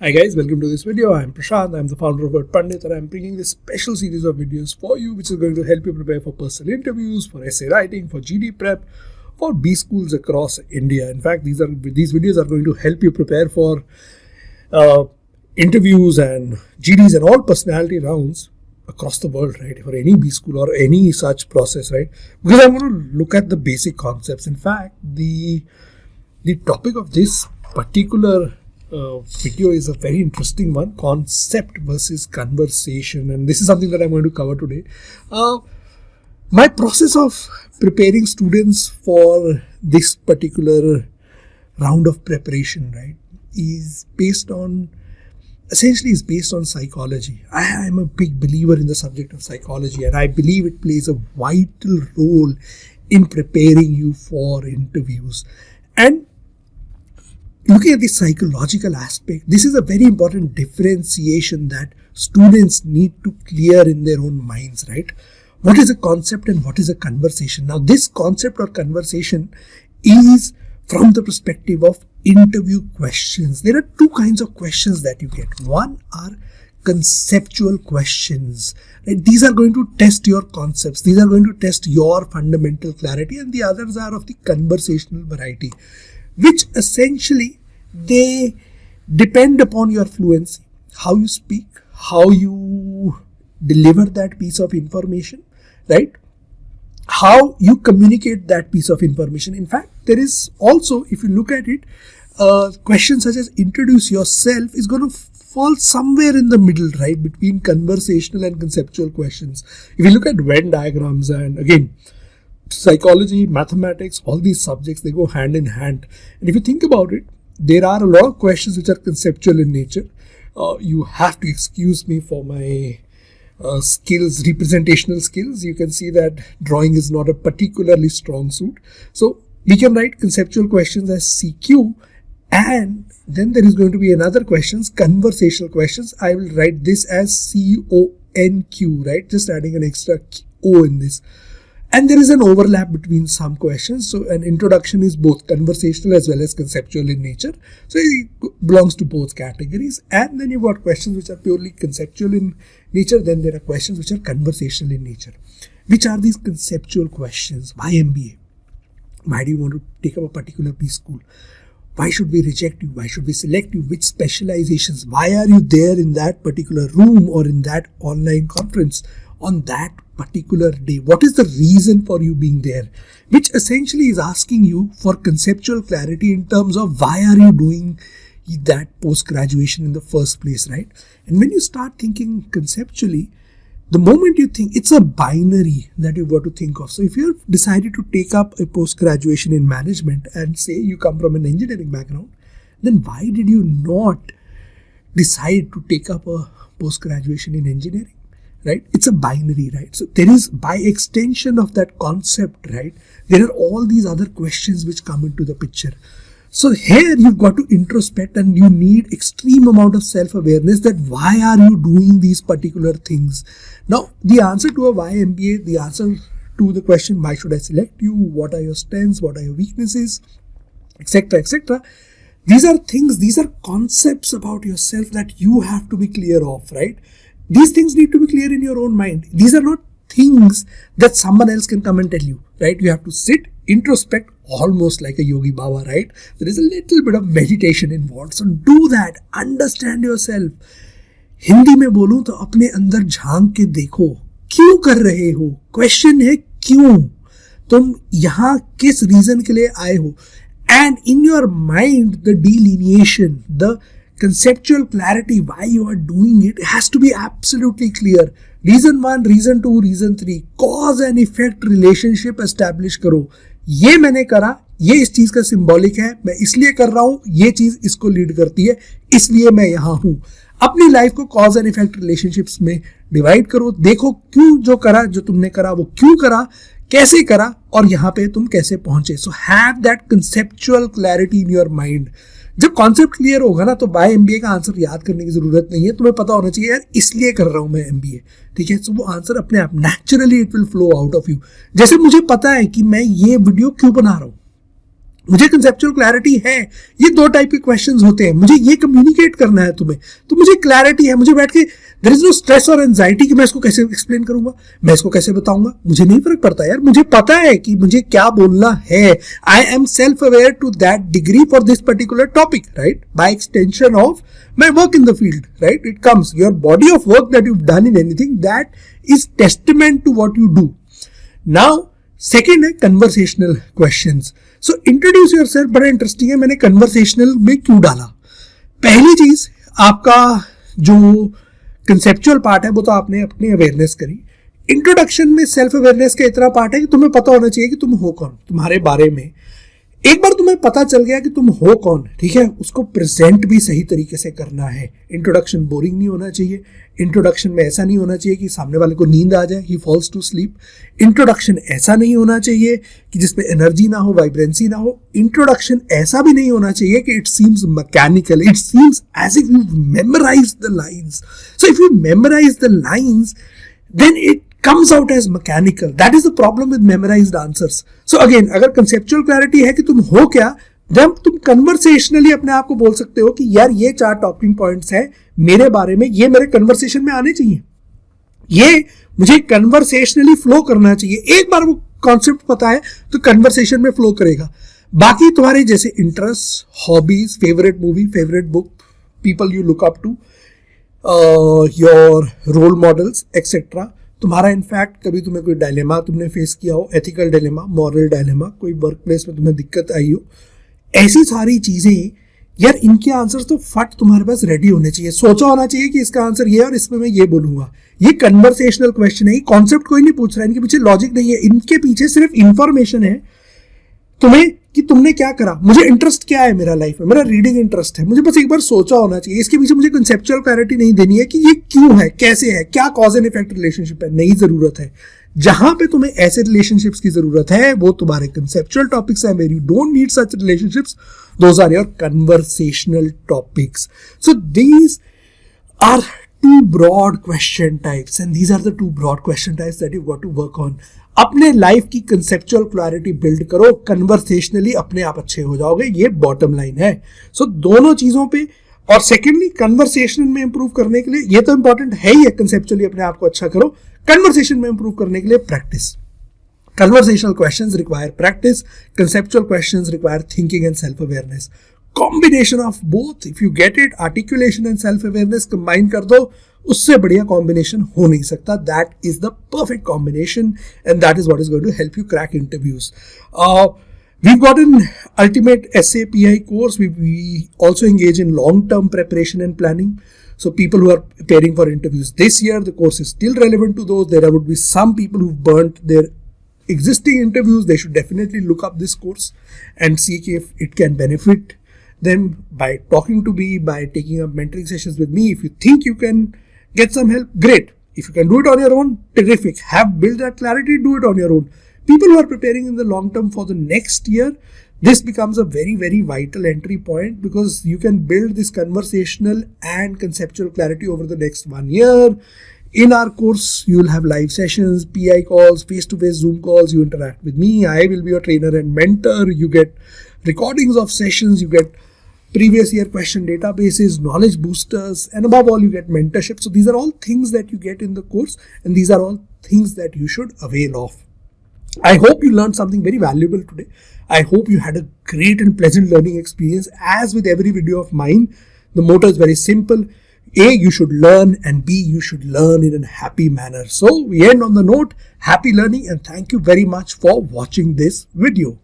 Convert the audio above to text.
Hi guys, welcome to this video. I'm Prashant, I'm the founder of Word Pandit, and I'm bringing this special series of videos for you which is going to help you prepare for personal interviews, for essay writing, for GD prep, for B schools across India. In fact, these videos are going to help you prepare for interviews and GDs and all personality rounds across the world, right? For any B school or any such process, right? Because I'm going to look at the basic concepts. In fact, the topic of this particular video is a very interesting one: concept versus conversation, and this is something that I'm going to cover today. My process of preparing students for this particular round of preparation, right, is based on psychology. I am a big believer in the subject of psychology, and I believe it plays a vital role in preparing you for interviews. And looking at the psychological aspect, this is a very important differentiation that students need to clear in their own minds, right? What is a concept and what is a conversation? Now, this concept or conversation is from the perspective of interview questions. There are two kinds of questions that you get. One are conceptual questions, right? These are going to test your concepts. These are going to test your fundamental clarity, and the others are of the conversational variety, which essentially they depend upon your fluency, how you speak, how you deliver that piece of information, right? How you communicate that piece of information. In fact, there is also, if you look at it, questions such as introduce yourself is going to fall somewhere in the middle, right, between conversational and conceptual questions. If you look at Venn diagrams, and again, psychology, mathematics, all these subjects, they go hand in hand. And if you think about it, there are a lot of questions which are conceptual in nature. You have to excuse me for my skills, representational skills. You can see that drawing is not a particularly strong suit. So we can write conceptual questions as CQ, and then there is going to be another questions, conversational questions. I will write this as CONQ, right? Just adding an extra O in this. And there is an overlap between some questions. So an introduction is both conversational as well as conceptual in nature. So it belongs to both categories. And then you've got questions which are purely conceptual in nature. Then there are questions which are conversational in nature. Which are these conceptual questions? Why MBA? Why do you want to take up a particular B school? Why should we reject you? Why should we select you? Which specializations? Why are you there in that particular room or in that online conference on that particular day? What is the reason for you being there? Which essentially is asking you for conceptual clarity in terms of why are you doing that post-graduation in the first place, right? And when you start thinking conceptually, the moment you think, it's a binary that you've got to think of. So if you've decided to take up a post-graduation in management and say you come from an engineering background, then why did you not decide to take up a post-graduation in engineering? Right? It's a binary, right? So there is, by extension of that concept, right, there are all these other questions which come into the picture. So here you've got to introspect, and you need extreme amount of self-awareness that why are you doing these particular things? Now, the answer to a why MBA, the answer to the question why should I select you, what are your strengths, what are your weaknesses, etc., etc. These are things, these are concepts about yourself that you have to be clear of, right? These things need to be clear in your own mind. These are not things that someone else can come and tell you, right? You have to sit, introspect, almost like a yogi baba, right? There is a little bit of meditation involved. So do that. Understand yourself. Hindi में बोलूं तो अपने अंदर झांक के देखो, क्यों कर रहे हो? क्वेश्चन है क्यों? तुम यहाँ किस रीजन के लिए आए हो? And in your mind, the delineation, the conceptual clarity why you are doing it has to be absolutely clear. Reason 1, reason 2, reason 3, cause and effect relationship establish करो. ये मैंने करा, ये इस चीज का सिंबॉलिक है, मैं इसलिए कर रहा हूं, ये चीज इसको लीड करती है, इसलिए मैं यहां हूं. अपनी लाइफ को कॉज एंड इफेक्ट रिलेशनशिप्स में डिवाइड करो. देखो क्यों जो करा, जो तुमने करा वो क्यों करा, कैसे करा, और यहाँ पे तुम कैसे पहुंचे. So have that conceptual clarity in your mind. जब कॉन्सेप्ट क्लियर होगा ना, तो बाय एमबीए का आंसर याद करने की जरूरत नहीं है. तुम्हें पता होना चाहिए यार इसलिए कर रहा हूं मैं एमबीए, ठीक है. सो वो आंसर अपने आप naturally it will flow out of you. जैसे मुझे पता है कि मैं ये वीडियो क्यों बना रहा हूं, मुझे कंसेप्चुअल क्लैरिटी है। ये 2 टाइप के क्वेश्चंस होते हैं, मुझे ये कम्युनिकेट करना है तुम्हें, तो मुझे क्लैरिटी है। मुझे बैठ के देयर इज नो स्ट्रेस और एंजाइटी कि मैं इसको कैसे एक्सप्लेन करूंगा, मैं इसको कैसे बताऊंगा, मुझे नहीं फर्क पड़ता यार, मुझे पता है कि मुझे क्या बोलना है। I am self aware to that degree for this particular topic, right, by extension of my work in the field, right? It comes, your body of work that you've done in anything, that is testament to what you do. Now, second है conversational questions. So, introduce yourself, बड़ा interesting है, मैंने conversational में क्यों डाला। पहली चीज, आपका जो conceptual पार्ट है वो तो आपने अपनी अवेयरनेस करी। इंट्रोडक्शन में सेल्फ अवेयरनेस का इतना पार्ट है कि तुम्हें पता होना चाहिए कि तुम हो कौन, तुम्हारे बारे में। एक बार तुम्हें पता चल गया कि तुम हो कौन, ठीक है, उसको प्रेजेंट भी सही तरीके से करना है। इंट्रोडक्शन बोरिंग नहीं होना चाहिए। इंट्रोडक्शन में ऐसा नहीं होना चाहिए कि सामने वाले को नींद आ जाए, ही फॉल्स टू स्लीप। इंट्रोडक्शन ऐसा नहीं होना चाहिए कि जिसमें एनर्जी ना हो, वाइब्रेंसी ना हो। इंट्रोडक्शन ऐसा भी नहीं होना चाहिए कि it seems mechanical, it seems as if you memorise the lines. So if you memorise the lines, then it comes out as mechanical. That is the problem with memorized answers. So again, अगर conceptual clarity है कि तुम हो क्या, जब तुम conversationally अपने आप को बोल सकते हो कि यार ये 4 टॉकिंग पॉइंट्स हैं मेरे बारे में, ये मेरे कन्वर्सेशन में आने चाहिए, ये मुझे कन्वर्सेशनली फ्लो करना चाहिए। एक बार वो कॉन्सेप्ट पता है तो कन्वर्सेशन में फ्लो करेगा। बाकी तुम्हारे जैसे interest, hobbies, favourite movie, favourite book, people you look up to, your role models etcetera, तुम्हारा इनफैक्ट कभी तुम्हें कोई डायलेमा तुमने फेस किया हो, एथिकल डायलेमा, मॉरल डायलेमा, कोई वर्क प्लेस में तुम्हें दिक्कत आई हो, ऐसी सारी चीज़ें यार, इनके आंसर्स तो फट तुम्हारे पास रेडी होने चाहिए। सोचा होना चाहिए कि इसका आंसर ये है और इसमें मैं ये बोलूंगा। ये कन्वर्सेशनल क्वेश्चन है, ये कॉन्सेप्ट कोई नहीं पूछ रहा है, इनके पीछे लॉजिक नहीं है, इनके पीछे सिर्फ इंफॉर्मेशन है तुम्हें कि तुमने क्या करा। मुझे इंटरेस्ट क्या है मेरा लाइफ में, मेरा रीडिंग इंटरेस्ट है, मुझे बस एक बार सोचा होना चाहिए। इसके पीछे मुझे कंसेप्चुअल क्लैरिटी नहीं देनी है कि ये क्यों है, कैसे है, क्या कॉज एंड इफेक्ट रिलेशनशिप है, नहीं जरूरत है। जहां पे तुम्हें ऐसे रिलेशनशिप्स की जरूरत है वो तुम्हारे कंसेप्चुअल टॉपिक्स हैं, where you don't need such relationships, those are your conversational topics. So these are 2 broad question types, and these are the 2 broad question types that you've got to work on. अपने life की conceptual clarity build करो, कन्वर्सेशनली अपने आप अच्छे हो जाओगे, ये bottom line है। सो दोनों चीजों पे, और सेकेंडली कन्वर्सेशन में इंप्रूव करने के लिए, ये तो इंपॉर्टेंट है ही है, कंसेप्चुअली अपने आप को अच्छा करो, कन्वर्सेशन में इंप्रूव करने के लिए practice. Conversational questions require practice, conceptual questions require thinking and self-awareness. Combination of both, if you get it, articulation and self-awareness combine कर दो, उससे बढ़िया combination हो नहीं सकता. That is the perfect combination, and that is what is going to help you crack interviews. We've got an ultimate SAPI course. We also engage in long-term preparation and planning. So people who are preparing for interviews this year, the course is still relevant to those. There would be some people who've burnt their existing interviews. They should definitely look up this course and see if it can benefit them by talking to me, by taking up mentoring sessions with me. If you think you can get some help, great. If you can do it on your own, terrific. Have built that clarity, do it on your own. People who are preparing in the long term for the next year, this becomes a very, very vital entry point, because you can build this conversational and conceptual clarity over the next 1 year. In our course, you will have live sessions, PI calls, face-to-face Zoom calls. You interact with me. I will be your trainer and mentor. You get recordings of sessions. You get previous year question databases, knowledge boosters, and above all, you get mentorship. So these are all things that you get in the course, and these are all things that you should avail of. I hope you learned something very valuable today. I hope you had a great and pleasant learning experience. As with every video of mine, the motto is very simple. A, you should learn, and B, you should learn in a happy manner. So we end on the note, happy learning, and thank you very much for watching this video.